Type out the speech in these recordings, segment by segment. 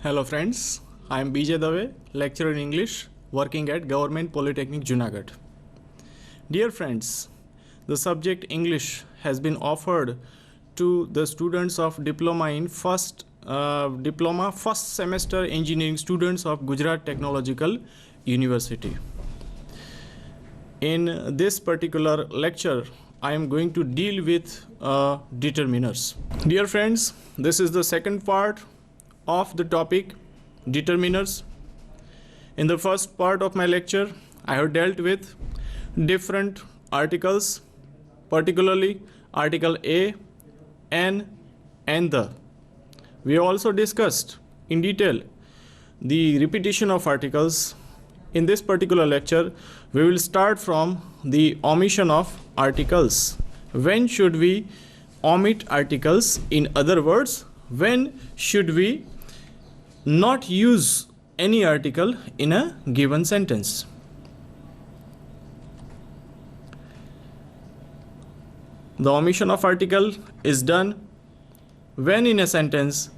Hello friends, I am BJ Dave, lecturer in English, working at Government Polytechnic, Junagadh. Dear friends, the subject English has been offered to the students of Diploma in first semester engineering students of Gujarat Technological University. In this particular lecture, I am going to deal with determiners. Dear friends, this is the second part of the topic determiners. In the first part of my lecture, I have dealt with different articles, particularly article A, N, and the. We also discussed in detail the repetition of articles. In this particular lecture, we will start from the omission of articles. When should we omit articles? In other words, when should we not use any article in a given sentence? The omission of article is done when in a sentence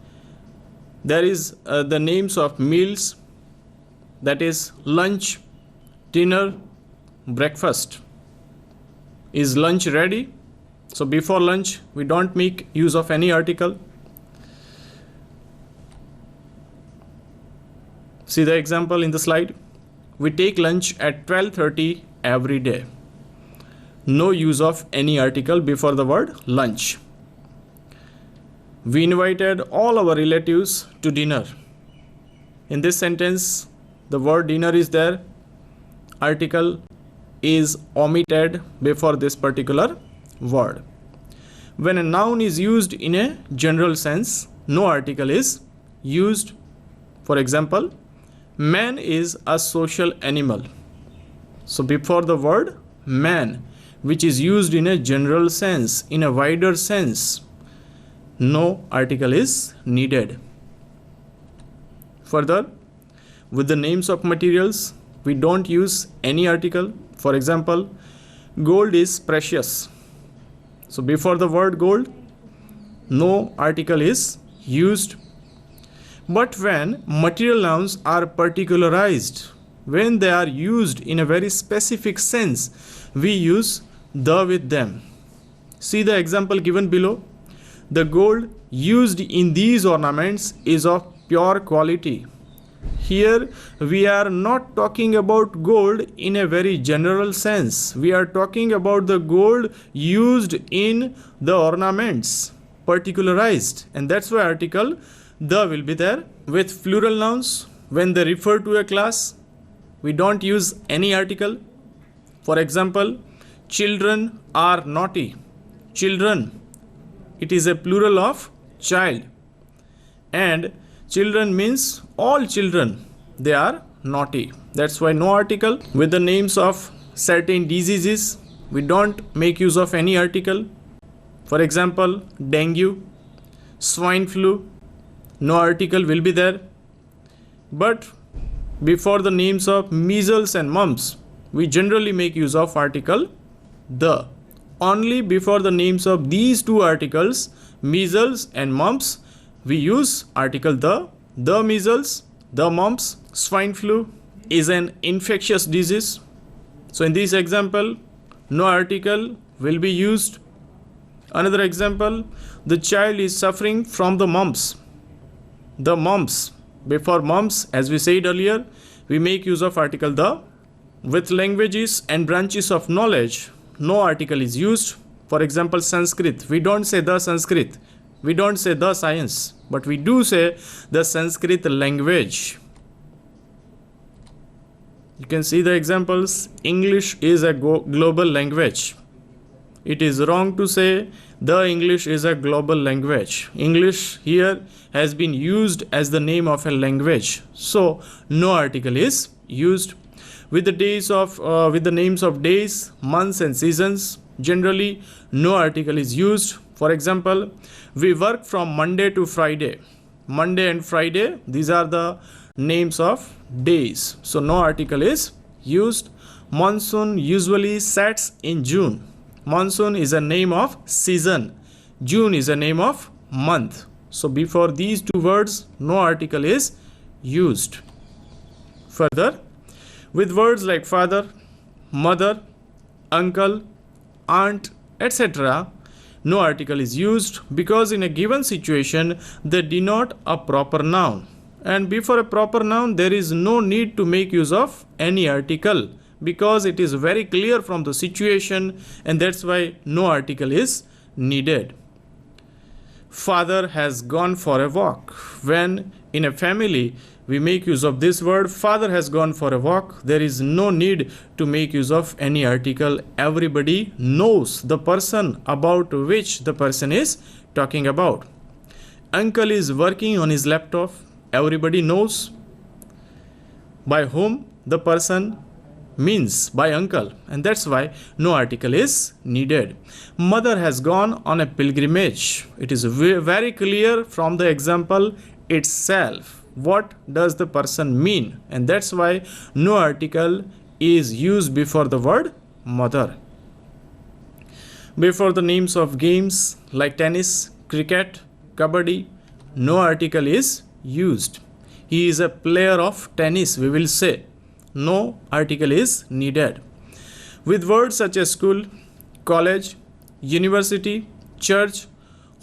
there is the names of meals, that is lunch, dinner, breakfast. Is lunch ready? So before lunch we don't make use of any article. See the example in the slide. We take lunch at 12:30 every day. No use of any article before the word lunch. We invited all our relatives to dinner. In this sentence, the word dinner is there. Article is omitted before this particular word. When a noun is used in a general sense, no article is used. For example, man is a social animal. So before the word man, which is used in a general sense, in a wider sense, no article is needed. Further, with the names of materials, we don't use any article. For example, gold is precious. So before the word gold, no article is used. But when material nouns are particularized, when they are used in a very specific sense, we use the with them. See the example given below. The gold used in these ornaments is of pure quality. Here we are not talking about gold in a very general sense. We are talking about the gold used in the ornaments, particularized, and that's why article the will be there. With plural nouns, when they refer to a class, we don't use any article. For example, children are naughty. Children, it is a plural of child, and children means all children, they are naughty. That's why no article. With the names of certain diseases, we don't make use of any article. For example, dengue, swine flu, no article will be there. But before the names of measles and mumps, we generally make use of article the. Only before the names of these two articles, measles and mumps, we use article the. The measles, the mumps, swine flu is an infectious disease. So in this example, no article will be used. Another example, the child is suffering from the mumps. The mumps, before mumps, as we said earlier, we make use of article the. With languages and branches of knowledge, no article is used. For example, Sanskrit, we don't say the Sanskrit, we don't say the science, but we do say the Sanskrit language. You can see the examples. English is a global language. It is wrong to say the English is a global language. English here has been used as the name of a language. So no article is used. With the names of days, months and seasons, generally no article is used. For example, we work from Monday to Friday. Monday and Friday, these are the names of days. So no article is used. Monsoon usually sets in June. Monsoon is a name of season. June is a name of month. So before these two words, no article is used. Further, with words like father, mother, uncle, aunt, etc., no article is used because in a given situation they denote a proper noun. And before a proper noun, there is no need to make use of any article because it is very clear from the situation, and that's why no article is needed. Father has gone for a walk. When in a family we make use of this word, father has gone for a walk, there is no need to make use of any article. Everybody knows the person about which the person is talking about. Uncle is working on his laptop. Everybody knows by whom the person means, by uncle, and that's why no article is needed. Mother has gone on a pilgrimage. It is very clear from the example itself what does the person mean, and that's why no article is used before the word mother. Before the names of games like tennis, cricket, kabaddi, no article is used. He is a player of tennis, we will say. No article is needed. With words such as school, college, university, church,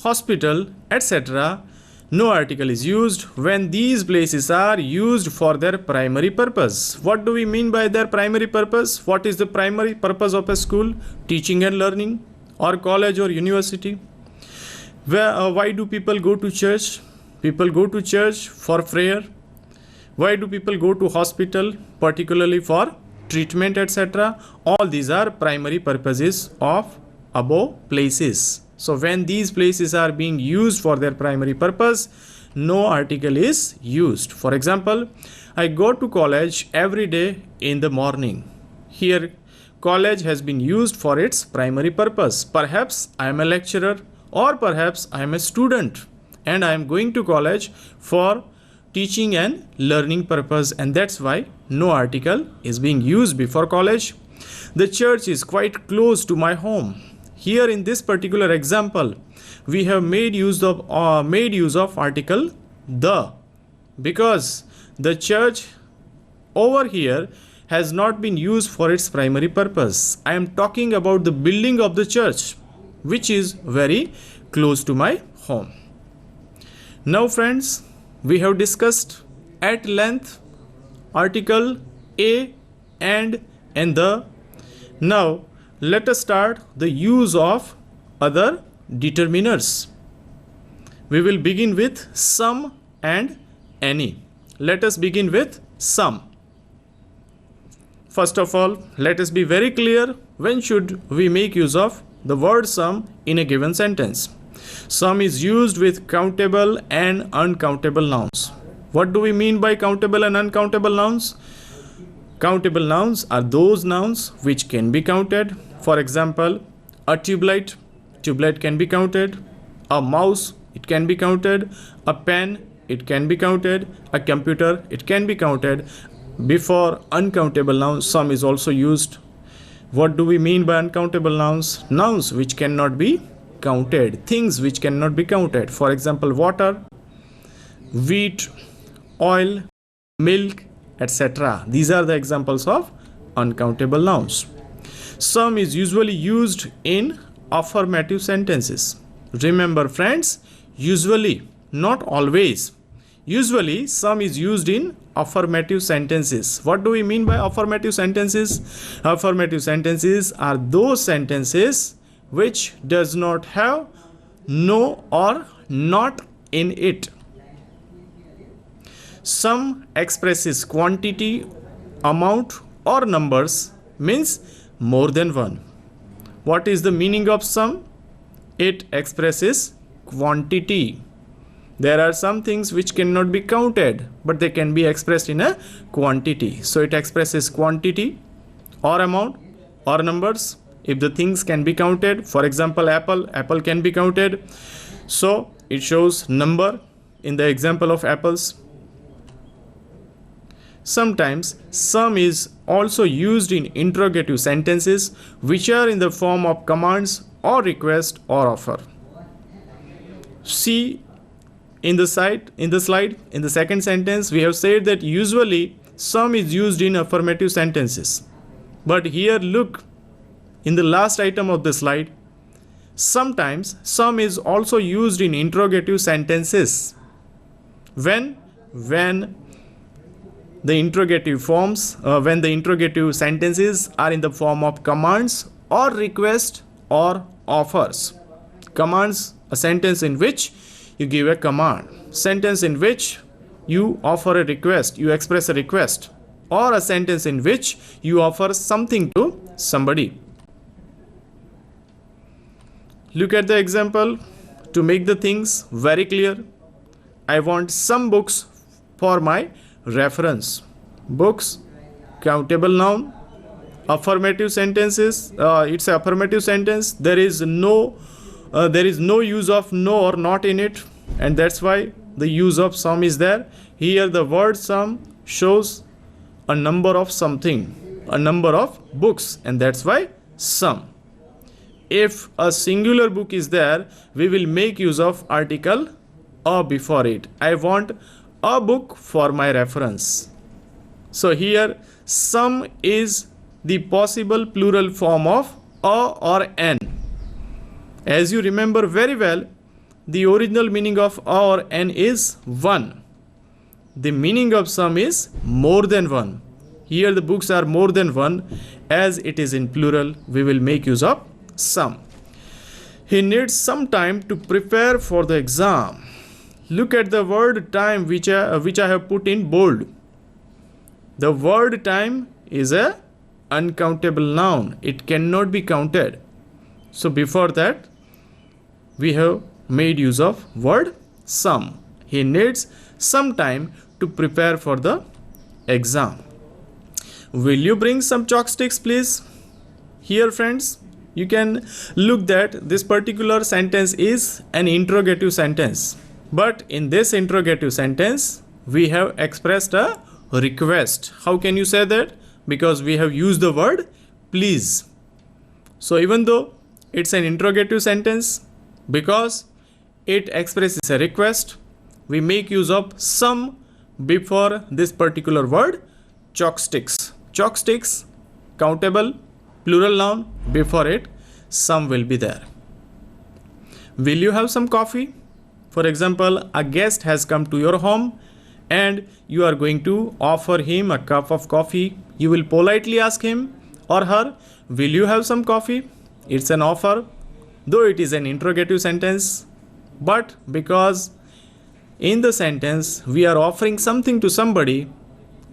hospital, etc., no article is used when these places are used for their primary purpose. What do we mean by their primary purpose? What is the primary purpose of a school? Teaching and learning, or college or university? Why do people go to church? People go to church for prayer. Why do people go to hospital? Particularly for treatment, etc. All these are primary purposes of above places. So when these places are being used for their primary purpose, no article is used. For example, I go to college every day in the morning. Here, college has been used for its primary purpose. Perhaps I am a lecturer, or perhaps I am a student and I am going to college for teaching and learning purpose, and that's why no article is being used before college. The church is quite close to my home. Here in this particular example, we have made use of article the, because the church over here has not been used for its primary purpose. I am talking about the building of the church, which is very close to my home. Now friends, we have discussed at length article a and the. Now let us start the use of other determiners. We will begin with some and any. Let us begin with some. First of all, let us be very clear when should we make use of the word some in a given sentence. Some is used with countable and uncountable nouns. What do we mean by countable and uncountable nouns? Countable nouns are those nouns which can be counted. For example, a tubelight can be counted. A mouse, it can be counted. A pen, it can be counted. A computer, it can be counted. Before uncountable nouns, some is also used. What do we mean by uncountable nouns? Nouns which cannot be counted, things which cannot be counted. For example, water, wheat, oil, milk, etc. These are the examples of uncountable nouns. Some is usually used in affirmative sentences. Remember friends, usually, not always. Usually, some is used in affirmative sentences. What do we mean by affirmative sentences? Affirmative sentences are those sentences which does not have no or not in it. Some expresses quantity, amount or numbers, means more than one. What is the meaning of some? It expresses quantity. There are some things which cannot be counted, but they can be expressed in a quantity. So it expresses quantity or amount or numbers. If the things can be counted, for example, apple can be counted. So it shows number in the example of apples. Sometimes some is also used in interrogative sentences which are in the form of commands or request or offer. See in the slide, in the second sentence, we have said that usually some is used in affirmative sentences. But here look, in the last item of the slide, sometimes some is also used in interrogative sentences. When the interrogative forms, when the interrogative sentences are in the form of commands or request or offers. Commands, a sentence in which you give a command. Sentence in which you offer a request, you express a request. Or a sentence in which you offer something to somebody. Look at the example to make the things very clear. I want some books for my reference. Books, countable noun, affirmative sentences. It's an affirmative sentence. There is no use of no or not in it, and that's why the use of some is there. Here the word some shows a number of something, a number of books, and that's why some. If a singular book is there, we will make use of article a before it. I want a book for my reference. So here some is the possible plural form of a or an. As you remember very well, the original meaning of a or an is one. The meaning of some is more than one. Here the books are more than one. As it is in plural, we will make use of some. He needs some time to prepare for the exam. Look at the word time which I have put in bold. The word time is a uncountable noun. It cannot be counted. So before that, we have made use of word some. He needs some time to prepare for the exam. Will you bring some chalk sticks, please? Here, friends, you can look that this particular sentence is an interrogative sentence. But in this interrogative sentence, we have expressed a request. How can you say that? Because we have used the word please. So even though it's an interrogative sentence, because it expresses a request, we make use of some before this particular word chalk sticks. Chalk sticks, countable, plural noun, before it some will be there. Will you have some coffee? For example, a guest has come to your home and you are going to offer him a cup of coffee. You will politely ask him or her, will you have some coffee? It's an offer, though it is an interrogative sentence. But because in the sentence we are offering something to somebody,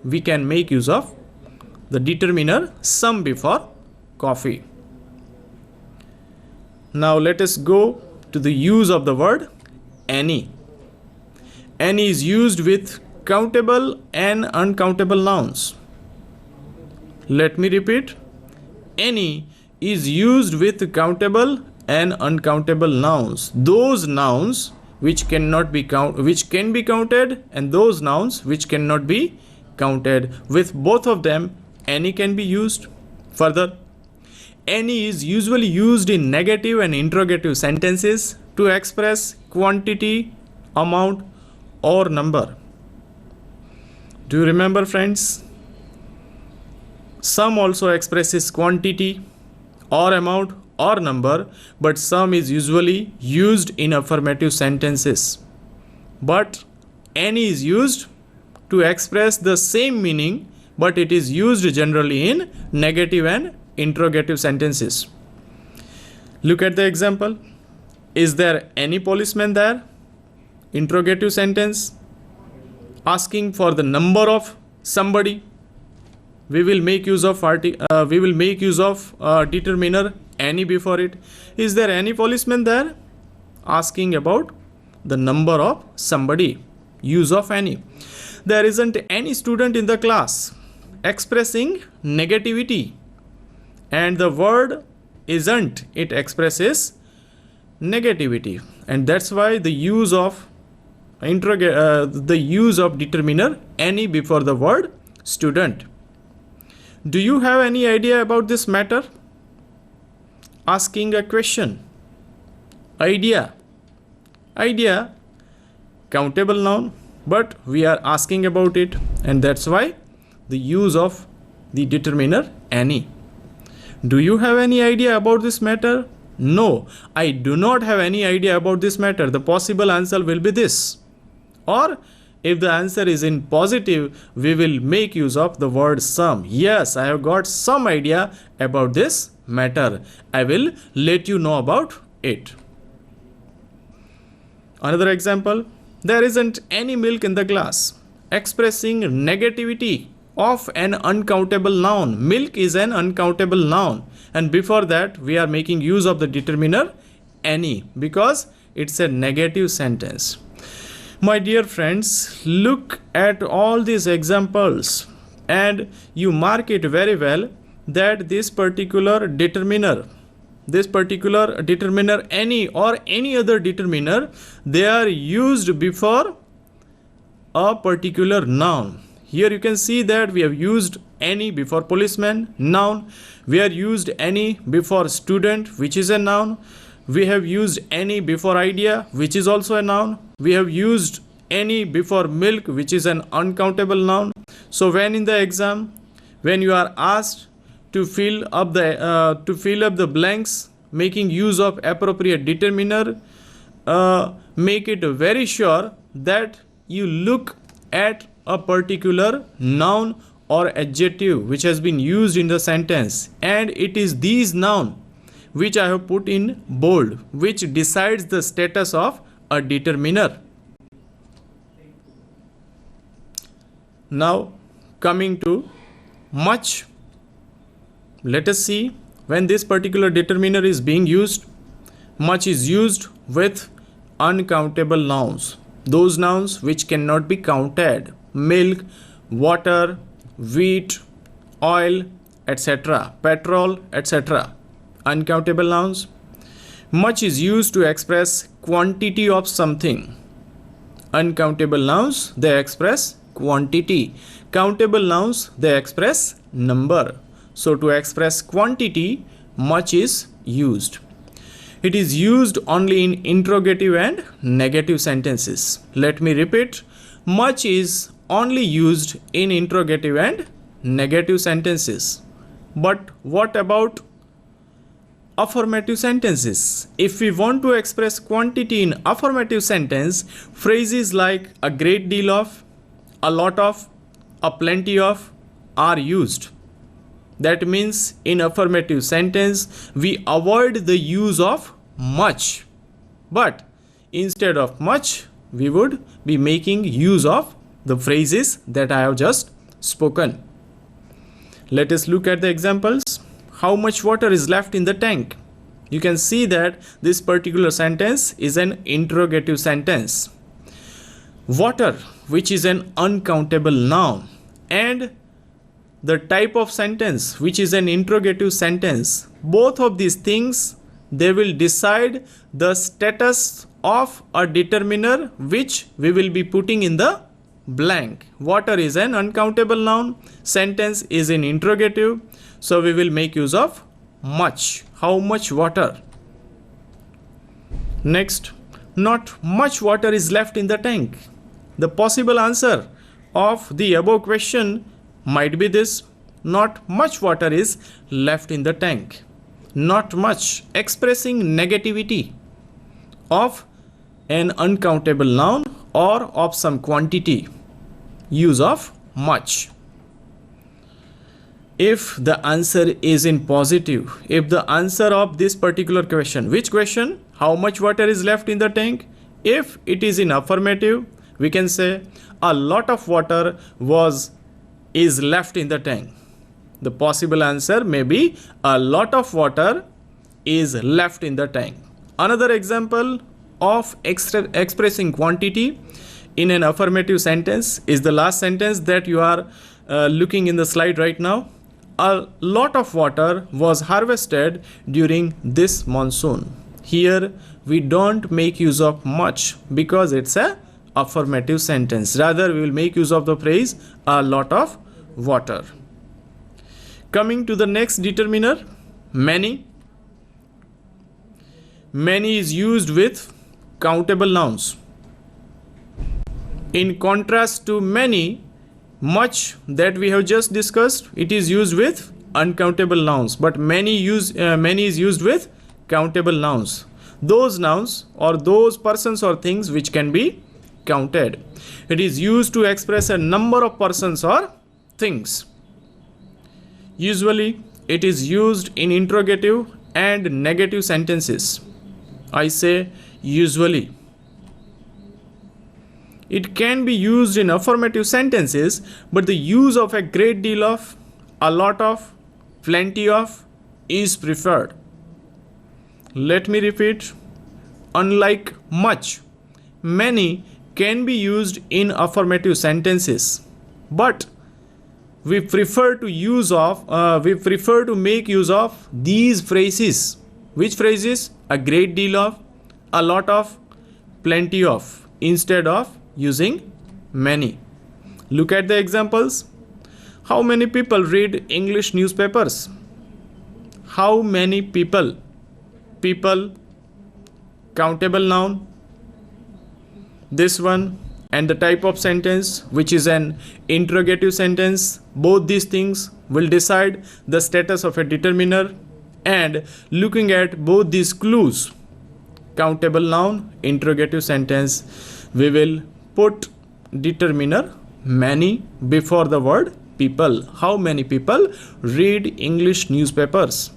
we can make use of the determiner some before coffee. Now let us go to the use of the word any. Any is used with countable and uncountable nouns. Let me repeat. Any is used with countable and uncountable nouns. Those nouns which can be counted, and those nouns which cannot be counted. With both of them, any can be used. Further, any is usually used in negative and interrogative sentences to express quantity, amount, or number. Do you remember, friends? Some also expresses quantity or amount or number, but some is usually used in affirmative sentences. But any is used to express the same meaning, but it is used generally in negative and interrogative sentences. Look at the example. Is there any policeman there? Interrogative sentence. Asking for the number of somebody. We will make use of determiner any before it. Is there any policeman there? Asking about the number of somebody. Use of any. There isn't any student in the class. Expressing negativity. And the word isn't, it expresses negativity, and that's why the use of determiner any before the word student. Do you have any idea about this matter? Asking a question. Idea countable noun, but we are asking about it, and that's why the use of the determiner any. Do you have any idea about this matter? No, I do not have any idea about this matter. The possible answer will be this. Or if the answer is in positive, we will make use of the word some. Yes, I have got some idea about this matter. I will let you know about it. Another example, there isn't any milk in the glass, expressing negativity of an uncountable noun. Milk is an uncountable noun, and before that we are making use of the determiner any because it's a negative sentence. My dear friends, look at all these examples and you mark it very well that this particular determiner any or any other determiner, they are used before a particular noun. Here you can see that we have used any before policeman, noun. We have used any before student, which is a noun. We have used any before idea, which is also a noun. We have used any before milk, which is an uncountable noun. So when in the exam, when you are asked to fill up the blanks, making use of appropriate determiner, make it very sure that you look at a particular noun or adjective which has been used in the sentence, and it is these noun which I have put in bold, which decides the status of a determiner. Now coming to much, let us see when this particular determiner is being used. Much is used with uncountable nouns, those nouns which cannot be counted: milk, water, wheat, oil, etc., petrol, etc. Uncountable nouns. Much is used to express quantity of something. Uncountable nouns, they express quantity. Countable nouns, they express number. So to express quantity, much is used. It is used only in interrogative and negative sentences. Let me repeat. Much is only used in interrogative and negative sentences. But what about affirmative sentences? If we want to express quantity in affirmative sentence, phrases like a great deal of, a lot of, a plenty of are used. That means in affirmative sentence, we avoid the use of much. But instead of much, we would be making use of the phrases that I have just spoken. Let us look at the examples. How much water is left in the tank? You can see that this particular sentence is an interrogative sentence. Water, which is an uncountable noun, and the type of sentence, which is an interrogative sentence, both of these things, they will decide the status of a determiner which we will be putting in the blank. Water is an uncountable noun, sentence is in interrogative, so we will make use of much. How much water? Next, not much water is left in the tank. The possible answer of the above question might be this: not much water is left in the tank. Not much, expressing negativity of an uncountable noun or of some quantity. Use of much. If the answer is in positive, if the answer of this particular question, which question? How much water is left in the tank? If it is in affirmative, we can say a lot of water is left in the tank. The possible answer may be a lot of water is left in the tank. Another example of expressing quantity in an affirmative sentence is the last sentence that you are looking in the slide right now. A lot of water was harvested during this monsoon. Here we don't make use of much because it's a affirmative sentence. Rather, we will make use of the phrase a lot of water. Coming to the next determiner, many. Many is used with countable nouns. In contrast to many, much that we have just discussed, it is used with uncountable nouns, but many is used with countable nouns. Those nouns or those persons or things which can be counted. It is used to express a number of persons or things. Usually, it is used in interrogative and negative sentences. I say usually. It can be used in affirmative sentences, but the use of a great deal of, a lot of, plenty of is preferred. Let me repeat. Unlike much, many can be used in affirmative sentences, but we prefer to make use of these phrases. Which phrases? A great deal of, a lot of, plenty of, instead of using many. Look at the examples. How many people read English newspapers? How many people? People, countable noun. This one, and the type of sentence, which is an interrogative sentence. Both these things will decide the status of a determiner. And looking at both these clues, countable noun, interrogative sentence, we will put determiner many before the word people. How many people read English newspapers?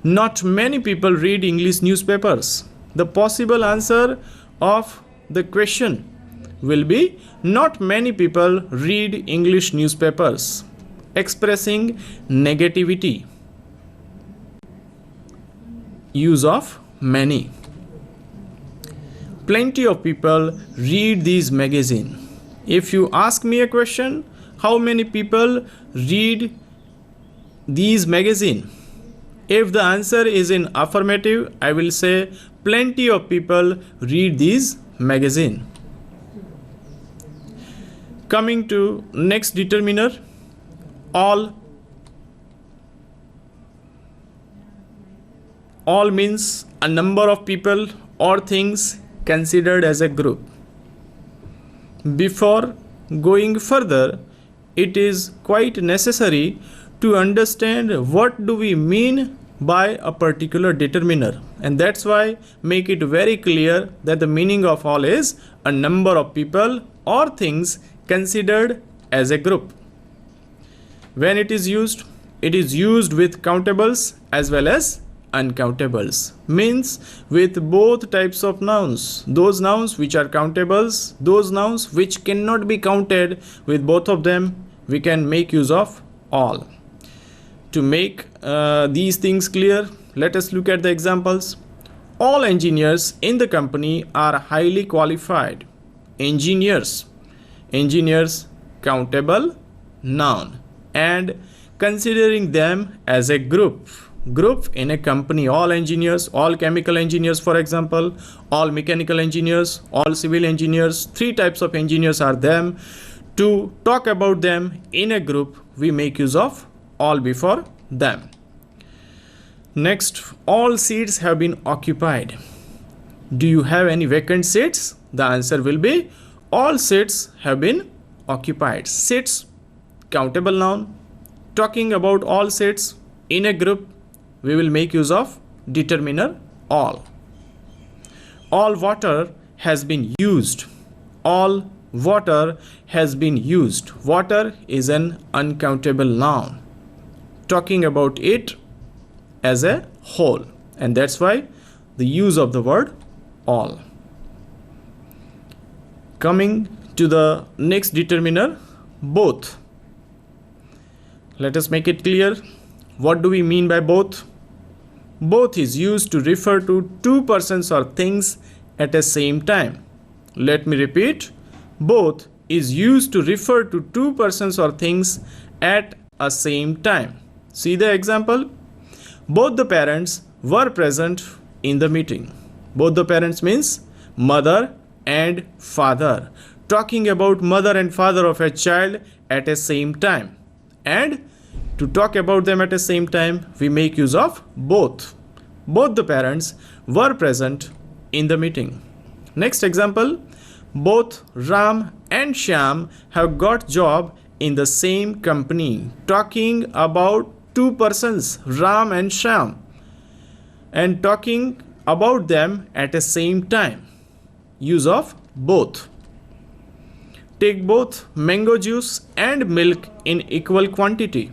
Not many people read English newspapers. The possible answer of the question will be not many people read English newspapers, expressing negativity. Use of many. Plenty of people read these magazines. If you ask me a question, how many people read these magazines? If the answer is in affirmative, I will say plenty of people read these magazines. Coming to next determiner, all. All means a number of people or things considered as a group. Before going further, it is quite necessary to understand what do we mean by a particular determiner, and that's why make it very clear that the meaning of all is a number of people or things considered as a group. When it is used with countables as well as uncountables, means with both types of nouns, those nouns which are countables, those nouns which cannot be counted. With both of them we can make use of all. To make these things clear, let us look at the examples. All engineers in the company are highly qualified. Engineers, countable noun, and considering them as a group in a company. All engineers, all chemical engineers, for example, all mechanical engineers, all civil engineers, three types of engineers are them. To talk about them in a group, we make use of all before them. Next, all seats have been occupied. Do you have any vacant seats? The answer will be all seats have been occupied. Seats, countable noun. Talking about all seats in a group, we will make use of determiner all. All water has been used. All water has been used. Water is an uncountable noun, talking about it as a whole, and that's why the use of the word all. Coming to the next determiner, both. Let us make it clear. What do we mean by both? Both is used to refer to two persons or things at the same time. Let me repeat. Both is used to refer to two persons or things at a same time. See the example. Both the parents were present in the meeting. Both the parents means mother and father. Talking about mother and father of a child at a same time. And to talk about them at the same time, we make use of both. Both the parents were present in the meeting. Next example. Both Ram and Shyam have got job in the same company. Talking about two persons, Ram and Shyam, and talking about them at the same time. Use of both. Take both mango juice and milk in equal quantity.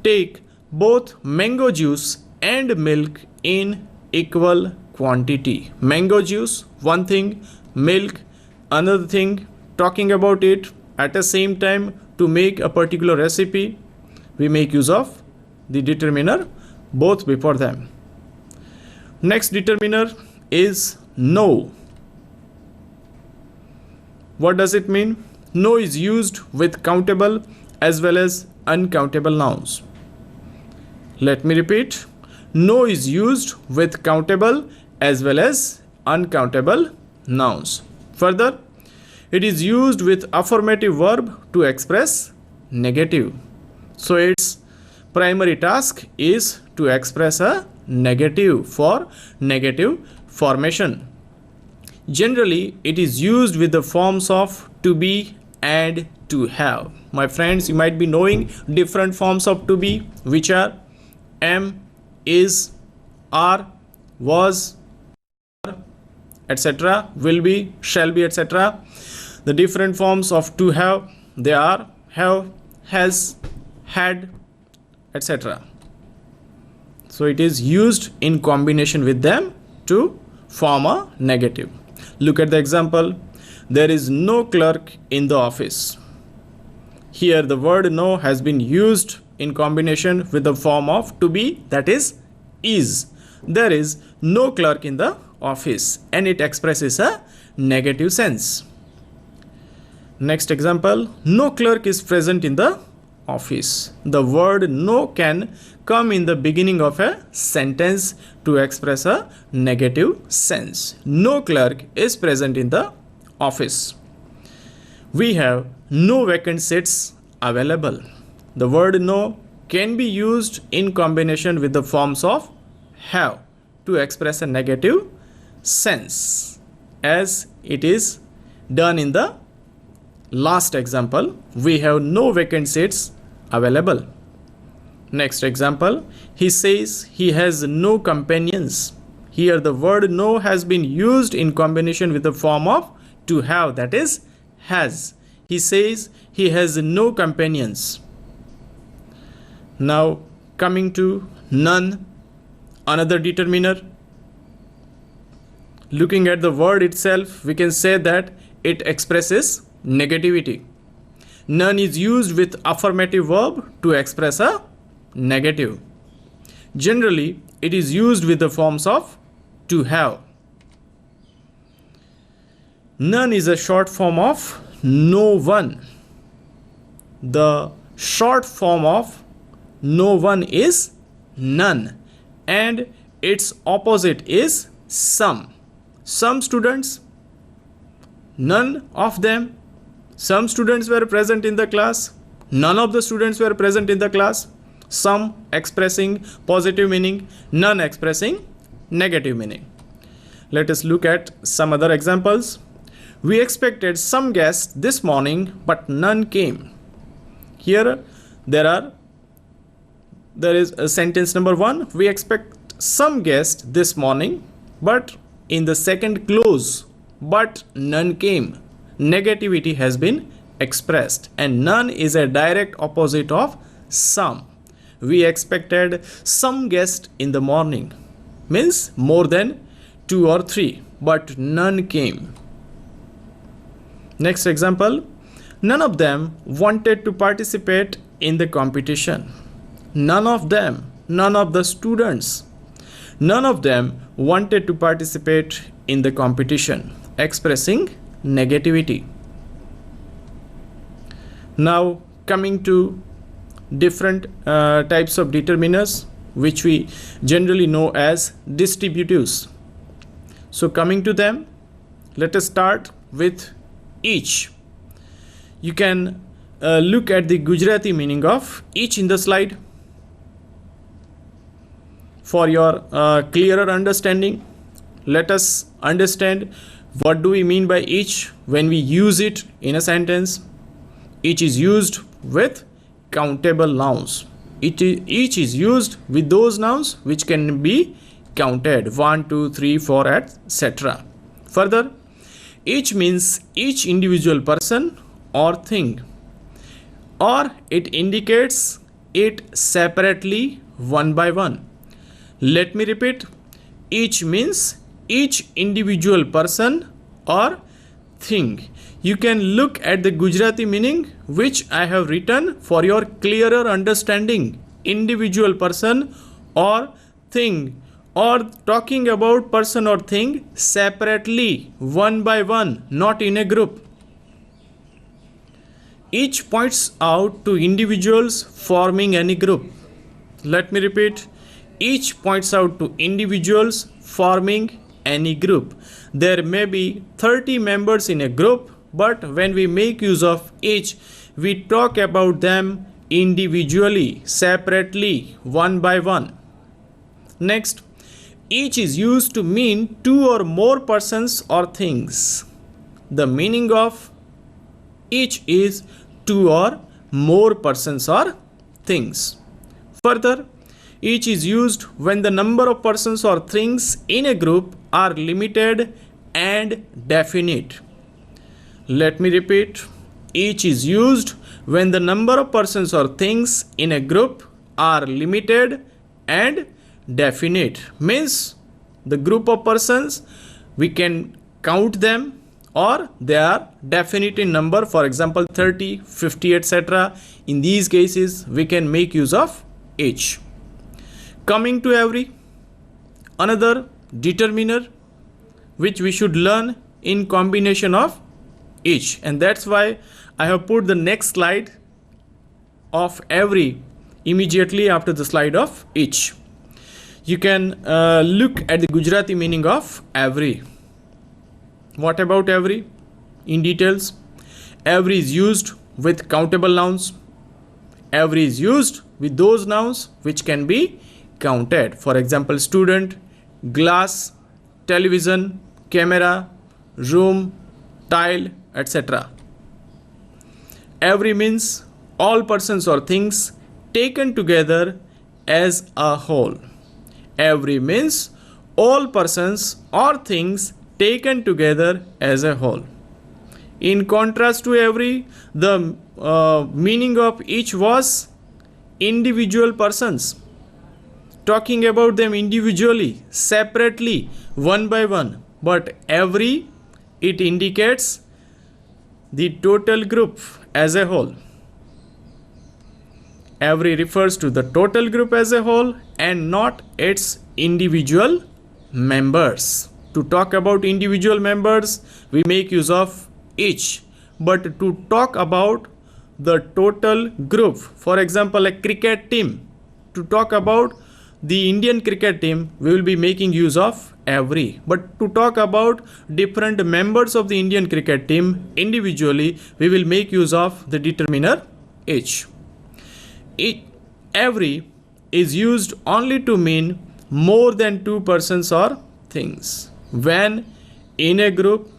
Take both mango juice and milk in equal quantity. Mango juice, one thing, milk, another thing. Talking about it at the same time to make a particular recipe, we make use of the determiner both before them. Next determiner is no. What does it mean? No is used with countable as well as uncountable nouns. Let me repeat. No is used with countable as well as uncountable nouns. Further, it is used with affirmative verb to express negative. So its primary task is to express a negative for negative formation. Generally, it is used with the forms of to be and to have. My friends, you might be knowing different forms of to be, which are am, is, are, was, etc., will be, shall be, etc. The different forms of to have, they are have, has, had, etc. So it is used in combination with them to form a negative. Look at the example. There is no clerk in the office. Here the word no has been used in combination with the form of to be, that is. There is no clerk in the office, and it expresses a negative sense. Next example, no clerk is present in the office. The word no can come in the beginning of a sentence to express a negative sense. No clerk is present in the office. We have no vacant seats available. The word no can be used in combination with the forms of have to express a negative sense, as it is done in the last example. We have no vacant seats available. Next example, he says he has no companions. Here the word no has been used in combination with the form of to have, that is has. He says he has no companions. Now coming to none, another determiner. Looking at the word itself, we can say that it expresses negativity. None is used with affirmative verb to express a negative. Generally, it is used with the forms of to have. None is a short form of no one. The short form of no one is none, and its opposite is some. Some students, none of them. Some students were present in the class. None of the students were present in the class. Some expressing positive meaning, none expressing negative meaning. Let us look at some other examples. We expected some guests this morning, but none came. Here there is a sentence number 1. We expect some guests this morning, but in the second clause, but none came, negativity has been expressed, and none is a direct opposite of some. We expected some guests in the morning, means more than 2 or 3, but none came. Next example, none of them wanted to participate in the competition. None of them, none of the students, none of them wanted to participate in the competition, expressing negativity. Now coming to different types of determiners, which we generally know as distributives. So coming to them, let us start with each. You can look at the Gujarati meaning of each in the slide. For your clearer understanding, let us understand What do we mean by each when we use it in a sentence? Each is used with countable nouns. Each is used with those nouns which can be counted 1, 2, 3, 4, etc. Further, each means each individual person or thing, or it indicates it separately one by one. Let me repeat. Each means each individual person or thing. You can look at the Gujarati meaning which I have written for your clearer understanding. Individual person or thing, or talking about person or thing separately, one by one, not in a group. Each points out to individuals forming any group. Let me repeat. Each points out to individuals forming any group. There may be 30 members in a group, but when we make use of each, we talk about them individually, separately, one by one. Next, each is used to mean two or more persons or things. The meaning of each is two or more persons or things. Further, each is used when the number of persons or things in a group are limited and definite. Let me repeat. Each is used when the number of persons or things in a group are limited and definite. Means the group of persons, we can count them, or they are definite in number, for example 30, 50, etc. In these cases we can make use of each. Coming to every, another determiner which we should learn in combination of each, and that's why I have put the next slide of every immediately after the slide of each. You can look at the Gujarati meaning of every. What about every? In details, every is used with countable nouns. Every is used with those nouns which can be counted. For example, student, glass, television, camera, room, tile, etc. Every means all persons or things taken together as a whole. Every means all persons or things taken together as a whole. In contrast to every, the meaning of each was individual persons, talking about them individually, separately, one by one. But every, it indicates the total group as a whole. Every refers to the total group as a whole and not its individual members. To talk about individual members, we make use of each. But to talk about the total group, for example, a cricket team, to talk about the Indian cricket team, we will be making use of every. But to talk about different members of the Indian cricket team individually, we will make use of the determiner each. Every is used only to mean more than two persons or things. When in a group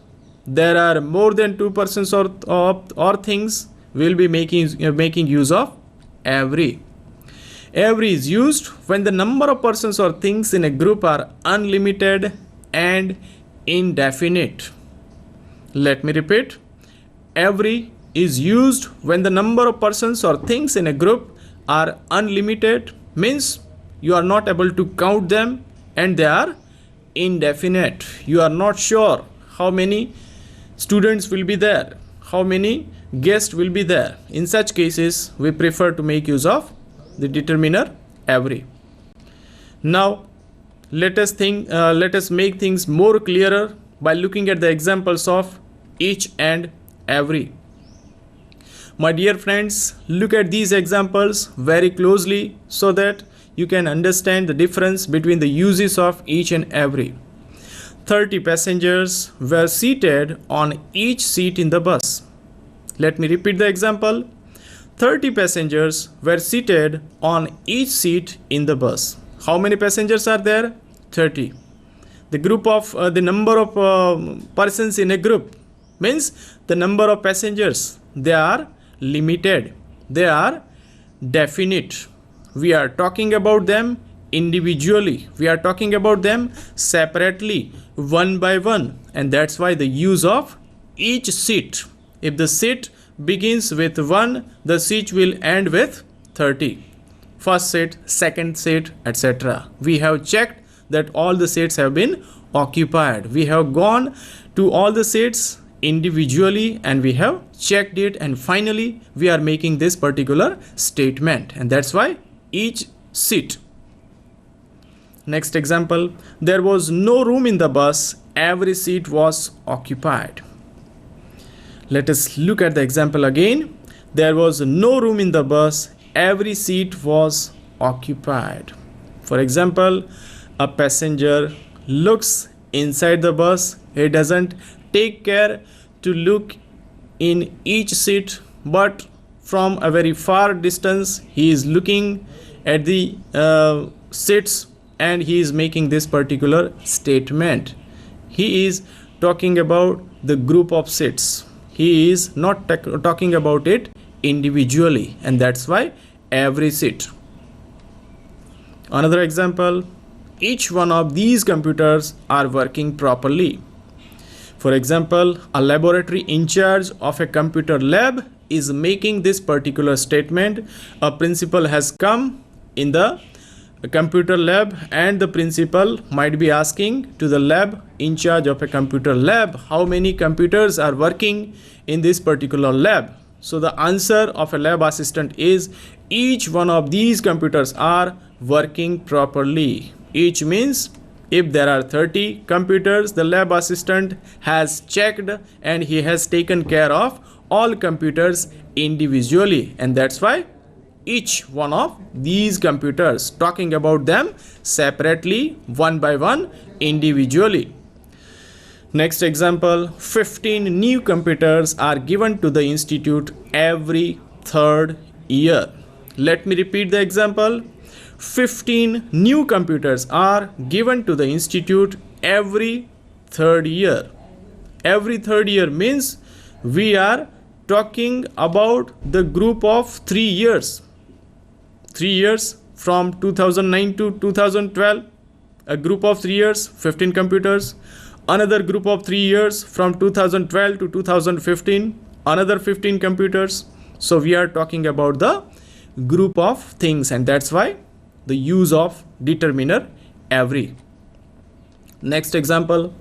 there are more than two persons or things, we will be making use of every. Every is used when the number of persons or things in a group are unlimited and indefinite. Let me repeat. Every is used when the number of persons or things in a group are unlimited, means you are not able to count them, and they are indefinite. You are not sure how many students will be there, how many guests will be there. In such cases, we prefer to make use of the determiner every. Now, let us make things more clearer by looking at the examples of each and every. My dear friends, look at these examples very closely so that you can understand the difference between the uses of each and every. 30 passengers were seated on each seat in the bus. Let me repeat the example. 30 passengers were seated on each seat in the bus. How many passengers are there? 30. The group of the number of persons in a group means the number of passengers. They are limited. They are definite. We are talking about them individually. We are talking about them separately, one by one. And that's why the use of each seat. If the seat begins with 1, the seat will end with 30. First seat, second seat, etc. We have checked that all the seats have been occupied. We have gone to all the seats individually and we have checked it, and finally we are making this particular statement, and that's why each seat. Next example, there was no room in the bus, every seat was occupied. Let us look at the example again. There was no room in the bus, every seat was occupied. For example, a passenger looks inside the bus. He doesn't take care to look in each seat, but from a very far distance he is looking at the seats and he is making this particular statement. He is talking about the group of seats. He is not talking about it individually, and that's why every seat. Another example, each one of these computers are working properly. For example, a laboratory in charge of a computer lab is making this particular statement. A principal has come in the computer lab and the principal might be asking to the lab in charge of a computer lab, how many computers are working in this particular lab? So the answer of a lab assistant is each one of these computers are working properly. Each means if there are 30 computers, the lab assistant has checked and he has taken care of all computers individually, and that's why each one of these computers, talking about them separately, one by one, individually. Next example, 15 new computers are given to the institute every third year. Let me repeat the example. 15 new computers are given to the institute every third year. Every third year means we are talking about the group of 3 years. 3 years from 2009 to 2012, a group of 3 years, 15 computers. Another group of 3 years from 2012 to 2015, another 15 computers. So we are talking about the group of things, and that's why the use of determiner every. Next example,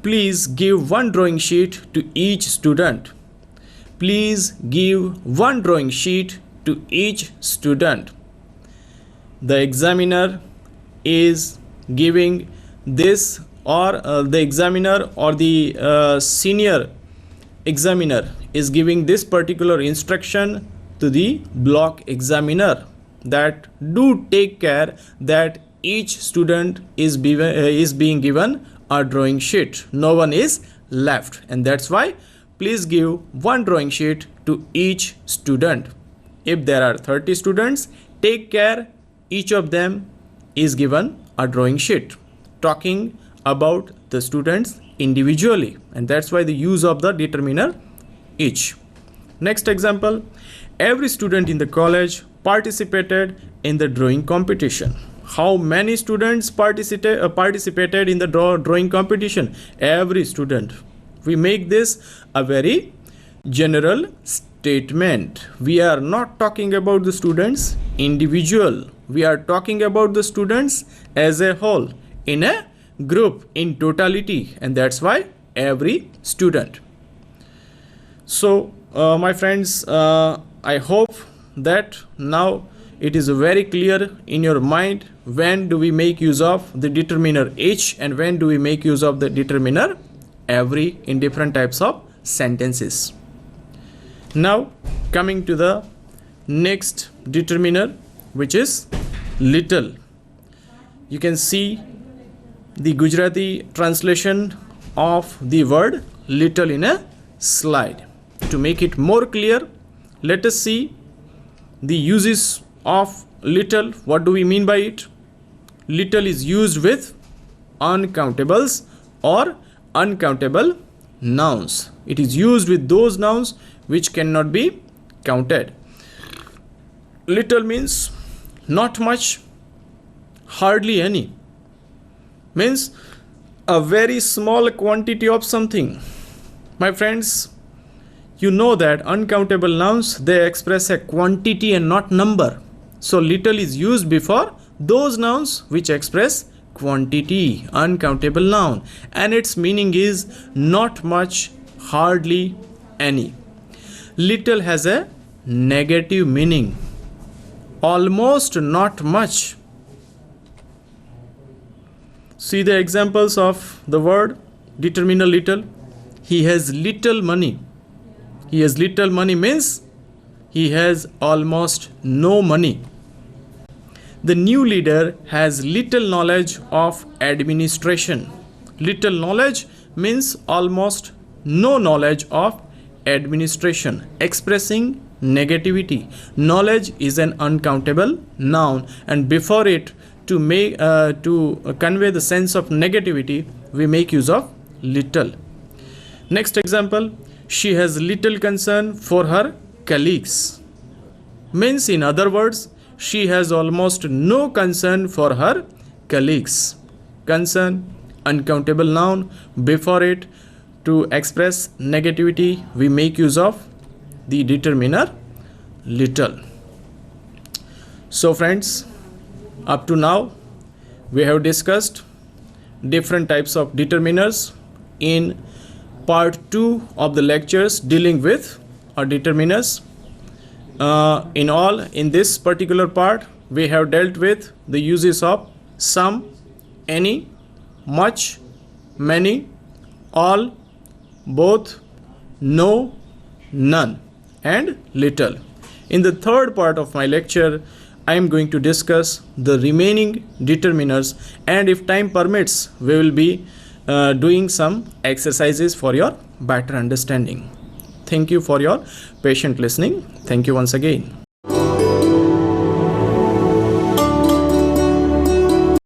please give one drawing sheet to each student. Please give one drawing sheet to each student. The examiner is giving this, or the examiner or the senior examiner is giving this particular instruction to the block examiner, that do take care that each student is being given a drawing sheet. No one is left, and that's why please give one drawing sheet to each student. If there are 30 students, take care each of them is given a drawing sheet, talking about the students individually, and that's why the use of the determiner each. Next example, every student in the college participated in the drawing competition. How many students participated in the drawing competition? Every student. We make this a very general statement. We are not talking about the students individual. We are talking about the students as a whole, in a group, in totality, and that's why every student. So my friends, I hope that now it is very clear in your mind when do we make use of the determiner each and when do we make use of the determiner every in different types of sentences. Now coming to the next determiner, which is little. You can see the Gujarati translation of the word little in a slide. To make it more clear, let us see the uses of little. What do we mean by it? Little is used with uncountables or uncountable nouns. It is used with those nouns which cannot be counted. Little means not much, hardly any. Means a very small quantity of something. My friends, you know that uncountable nouns, they express a quantity and not number. So little is used before those nouns which express quantity, uncountable noun, and its meaning is not much, hardly any. Little has a negative meaning, almost not much. See the examples of the word determiner little. He has little money. He has little money means he has almost no money. The new leader has little knowledge of administration. Little knowledge means almost no knowledge of administration, expressing negativity. Knowledge is an uncountable noun, and before it, to convey the sense of negativity, we make use of little. Next example, she has little concern for her colleagues. Means, in other words, she has almost no concern for her colleagues. Concern, uncountable noun. Before it, to express negativity, we make use of the determiner little. So friends, up to now we have discussed different types of determiners in part 2 of the lectures dealing with determiners. In this particular part, we have dealt with the uses of some, any, much, many, all, both, no, none, and little. In the third part of my lecture, I am going to discuss the remaining determiners, and if time permits, we will be doing some exercises for your better understanding. Thank you for your patient listening. Thank you once again.